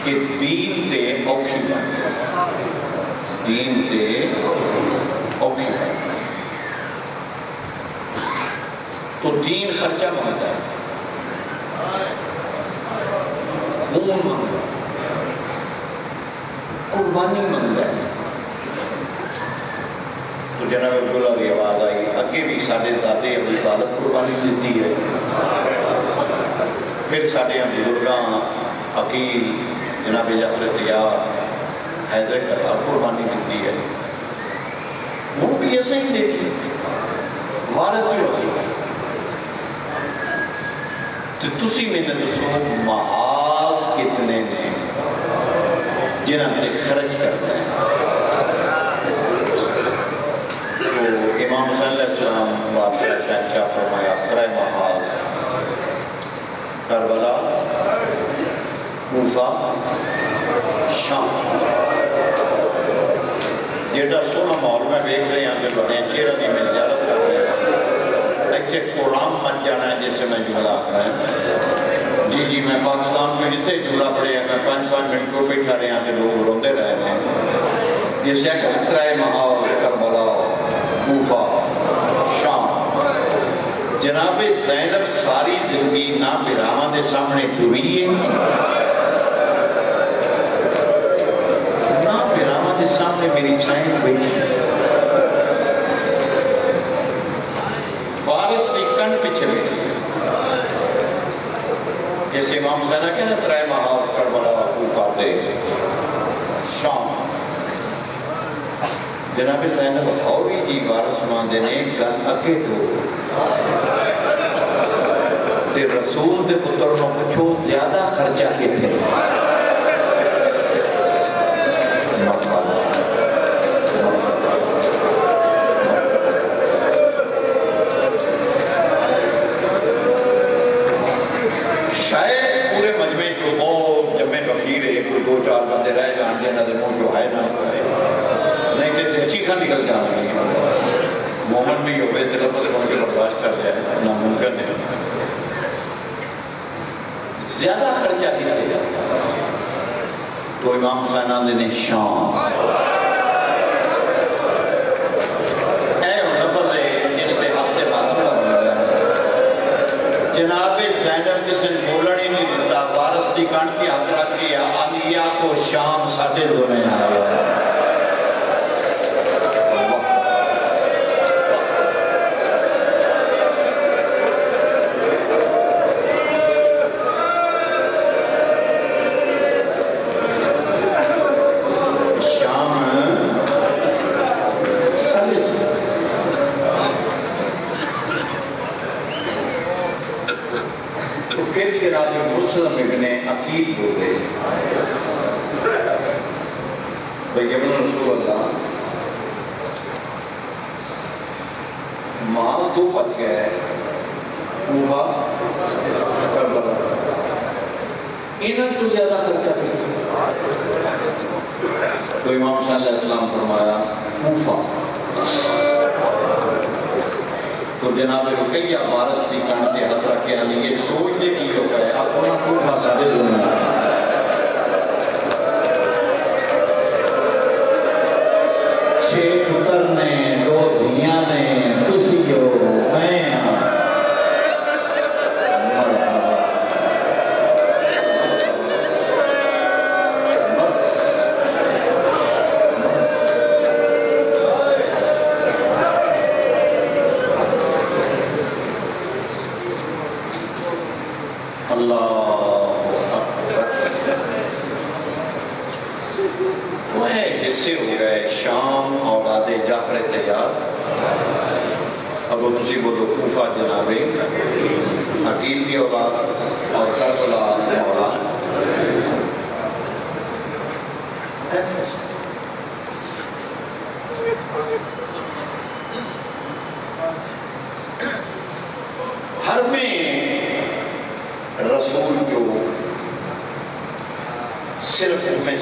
کہ دین تے اوکھی بن گیا. دین تے اوکھی بن گیا تو دین خرچہ مانگتا ہے, خون مانگتا ہے, قربانی مانگتا ہے. تو جناب عبداللہ کی آواز آئی اگے بھی سارے دادے ابو طالب قربانی دیتی ہے, پھر سارے بزرگاں عقیل جناب جعفر طیار حیدر کرار قربانی دیتی ہے. وہ بھی ایسے ہی دیکھیں وارث بھی وسیع ہے. تو تسی میں نے دسو محاذ کتنے نے جنہاں تے خرچ کرتے ہیں. تو امام حسین علیہ السلام بادشاہ شہنشاہ فرمایا کرے محاذ کربلا, کوفہ, شام. جیڑا سونا ماحول میں دیکھ رہے ہیں کہ بڑے چہرہ کی میں زیارت کر رہے ہیں. ایسے قرآن بن جانا ہے جسے میں جملہ آتا ہے. جی میں پاکستان میں جتنے جملہ پڑھے ہیں میں 5 منٹ کو بیٹھا رہے ہیں کہ لوگ روندے رہے ہیں. جسے کہ کرے محاذ کربلا, کوفہ, شام. جناب زینب ساری زندگی نہ براہاں دے سامنے ٹوری ہے نہ براہاں دے سامنے میری چھائیں بیٹھی ہے. وارث کی کنڈ پیچھے بیٹھی ہے. جیسے امام حسین کہنا ترائے محاذ کربلا, کوفہ دے, شام. جناب زینب ہوئی جی وارث ماندے نے گن اکے تو تے رسول دے پتر نو پچھو زیادہ خرچہ کے تھے. شاید پورے مجمع جو بہت جمع کفیر ہے, کوئی 2-4 بندے رہ جان جنہ دے منہ جو ہے نا نہیں کہ چیخا نکل جانا ہے. مومن بھی ہوئے تلفظ سن کے برداشت کر جائے ناممکن ہے. زیادہ خرچہ کیے جاتا تو امام حسین آندے نے شام. اے لفظ ہے جس نے ہفتے بعد بولا جناب زینب کسی نے بولن ہی نہیں دیتا. وارث کی کنڈ کی ہاتھ رکھ کے عالیہ کو شام ساڈے دونوں آیا. مال دو بچ گئے کوفہ کربلا. انہوں تو زیادہ خرچہ کیا تو امام حسین علیہ السلام فرمایا کوفہ. تو جناب رقیہ وارث کی کنڈ کے ہاتھ رکھ کے آنی یہ سوچنے کی ہو گئے اپنا کوفہ سارے دنیا 6 پتر نے 2 دھیاں نے تسی جو میں حصے ہو گئے شام اولاد جعفر طیار. اب وہ تسی بولو کوفہ جناب عقیل کی اولاد اور کربلا اولاد. ہر میں رسول جو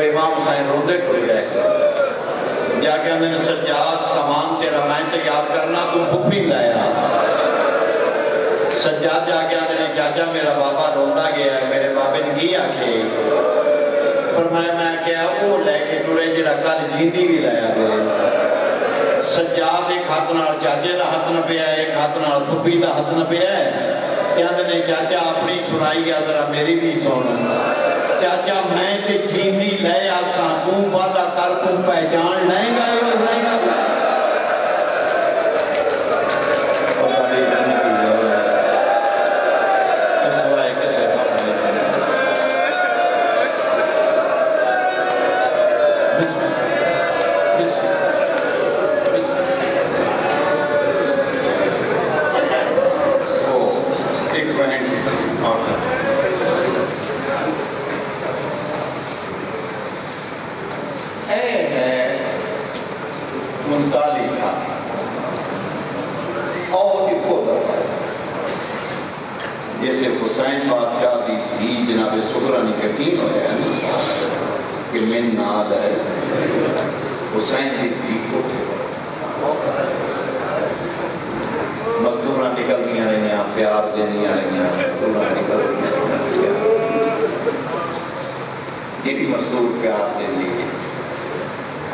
تو امام حسین روندے ٹر گئے جا کے اندر سجاد سامان تیرا میں تیار کرنا تو پھپھی لایا سجاد جا کے اندر چاچا میرا بابا روندا گیا ہے میرے بابے نے کی آکھے فرمایا میں کیا وہ لے کے ٹرے جڑا کل جیندی بھی لایا گئے سجاد ایک ہاتھ نال چاچے دا ہاتھ نہ پیا ایک ہاتھ نال پھپھی دا ہاتھ نہ پیا کہندے نے چاچا اپنی سنائی گیا ذرا میری بھی سن چاچا میں تے جیندی لے آساں تو وعدہ کر تو پہچان لیں گا اور لیں گا پتہ نہیں جانے کی جاؤ اس وائے کسے ہم نہیں جیسے حسین بادشاہ دی تھی جناب سغرانی یقین ہویا ہے کہ من نال ہے حسین دی تھی کو تھے مزدورہ نکل دیا رہی ہیں پیار دینیا رہی ہیں مزدورہ نکل دیا جنہی مزدور پیار دین لیے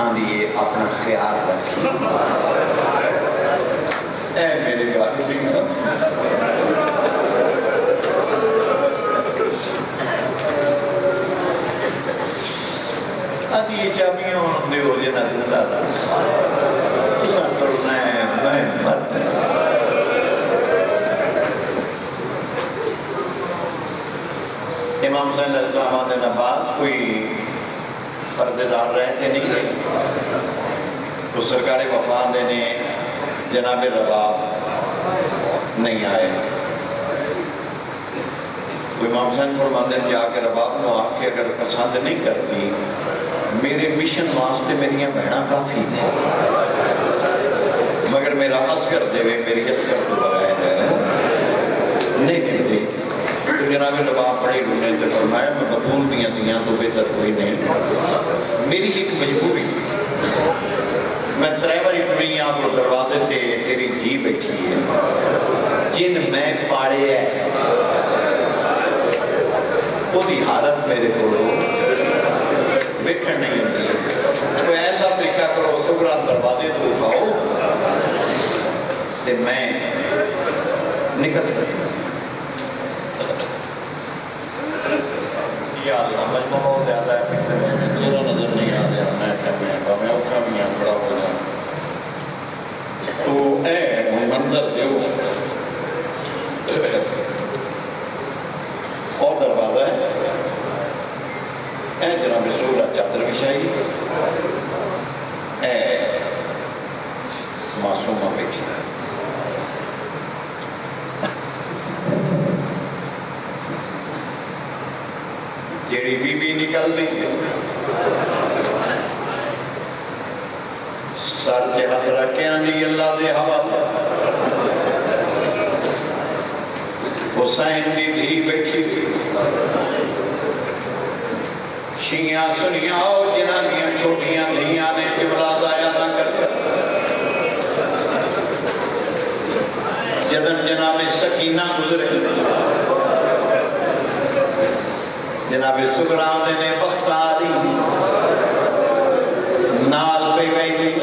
آندھیے اپنا خیال رکھی اے میرے گاڑی دنگا آدھی یہ چابیاں انہوں ہو جنا زندہ تھا کسا کرنا ہے میں مت امام حسین علیہ السلام آدھے نباس کوئی پردیدار رہتے نکلے تو سرکار وفان دینے جناب رباب نہیں آئے تو امام حسین فرماندے جا کے رباب نو آپ کے اگر پسند نہیں کرتی میرے مشن واسطے میریاں بہنا کافی ہے مگر میرا اسکر دے وے میری اسکر تو بغیر ہے نہیں ملتی تو جناب رباب پڑی رونے تے فرمایا میں بطول دیاں تو بہتر کوئی نہیں میری ایک مجبوری میں تریوری پڑی آپ کو دروازے تے تیری جی بیٹھی ہے جن میں پاڑے ہے وہ دی حالت میرے کو ویکھن نہیں ہوتی تو ایسا طریقہ کرو سگرا دروازے تو اٹھاؤ تے میں نکل یا اللہ مجمع بہت زیادہ ہے چہرہ نظر نہیں آ رہا میں کہتا میں اوکھا بھی ہوں بڑا ہو جاؤں تو اے منظر دیو اور دروازہ ہے اے جناب سورہ چادر بچھائی اے معصومہ بیٹھی ہے جیڑی بی بی نکل دی سر کے ہاتھ رکھے آنی اللہ دے حوالہ حسین دی دھی بیٹھی شیعہ سنیاں ہو جنانیاں چھوٹیاں دھیاں نے جملہ ضائع نہ کر جدن جناب سکینہ گزرے جناب سگرام دینے وقت آلی نال پہ گئی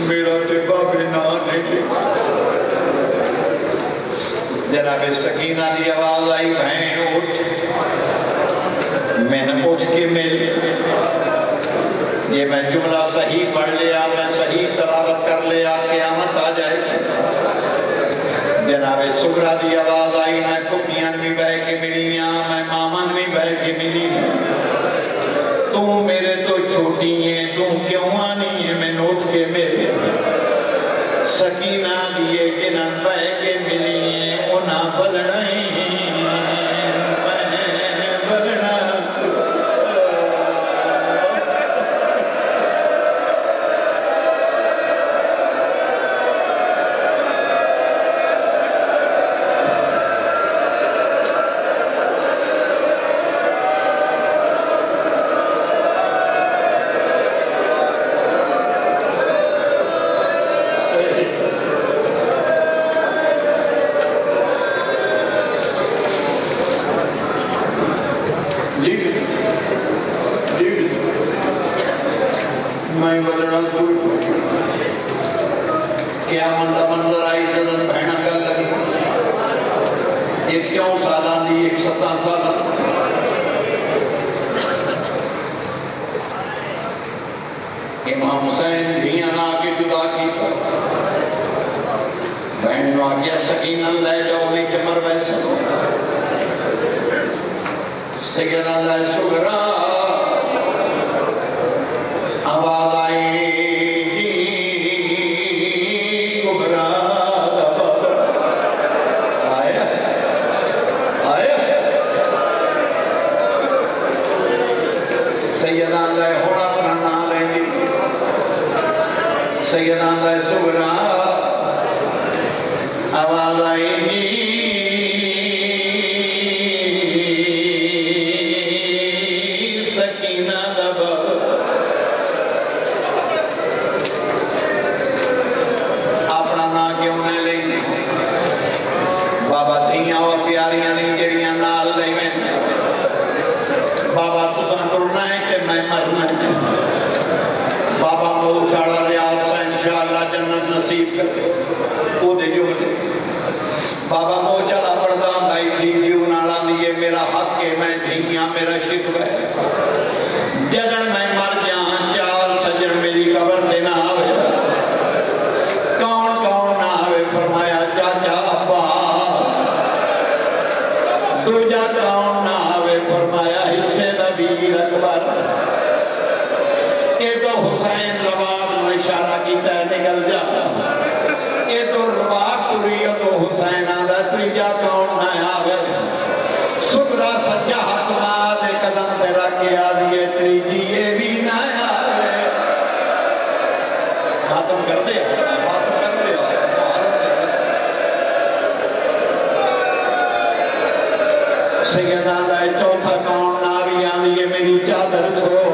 میرا ٹبا بھی نال نہیں جناب سکینہ دی آواز آئی بہن اٹھ میں نے اٹھ کے مل یہ میں جملہ صحیح پڑھ لیا میں صحیح تلاوت کر لیا قیامت آ جائے جناب سگرا دی آواز آئی میں کپیان بھی بہ کے ملیاں میں مامن بھی بہ کے ملی تم میرے تو چھوٹی ہیں تم کیوں آنی ہے میں نوٹ کے میرے سکینہ دیئے جنن بہ کے ملی ہیں انہاں بلنائیں نال کوئی قیامت دا منظر آئی جدن بہنا کر لگی ایک 4 سالان دی ایک 7 سالان امام حسین دھیاں نہ کے جدا کی بہن نو آگیا سکینہ لے جاؤ نہیں کہ مر ویسے سکینہ لے سگرا آواز آئی گھبرا آیا آیا سیدہ لے ہونا اپنا نام لیں گی سیدہ لے سگرا آواز آئی سکینہ دبا اپنا نا کیوں نہ لیں بابا دھیاں اور پیاریاں نہیں جڑیاں نال لیں بابا تساں ٹرنا ہے کہ میں مرنا ہے بابا موچاڑا ریاض سے انشاءاللہ جنت نصیب کرتے وہ دے جو دے بابا موچاڑا پردہ بھائی دیو نالا دیئے میرا حق ہے میں دھیاں میرا شکر ہے جدن میں مر جہاں 4 سجن میری قبر دینا آوے کون کون نہ آوے فرمایا چاچا عباس دوجہ کون نہ آوے فرمایا حصے نبی اکبر اے تو حسین رباب میں اشارہ کی تے نکل جا اے تو رباب پوری تو حسین آدھا تیجا کون نہ آوے سکرہ سچا حتمہ دے قدم پہ رکھے آدھیے تیجیے بھی نہ آوے خاتم کر دے خاتم کر دے سیدہ دائے چوتھا کون ناری آدھیے میری چادر چھوڑ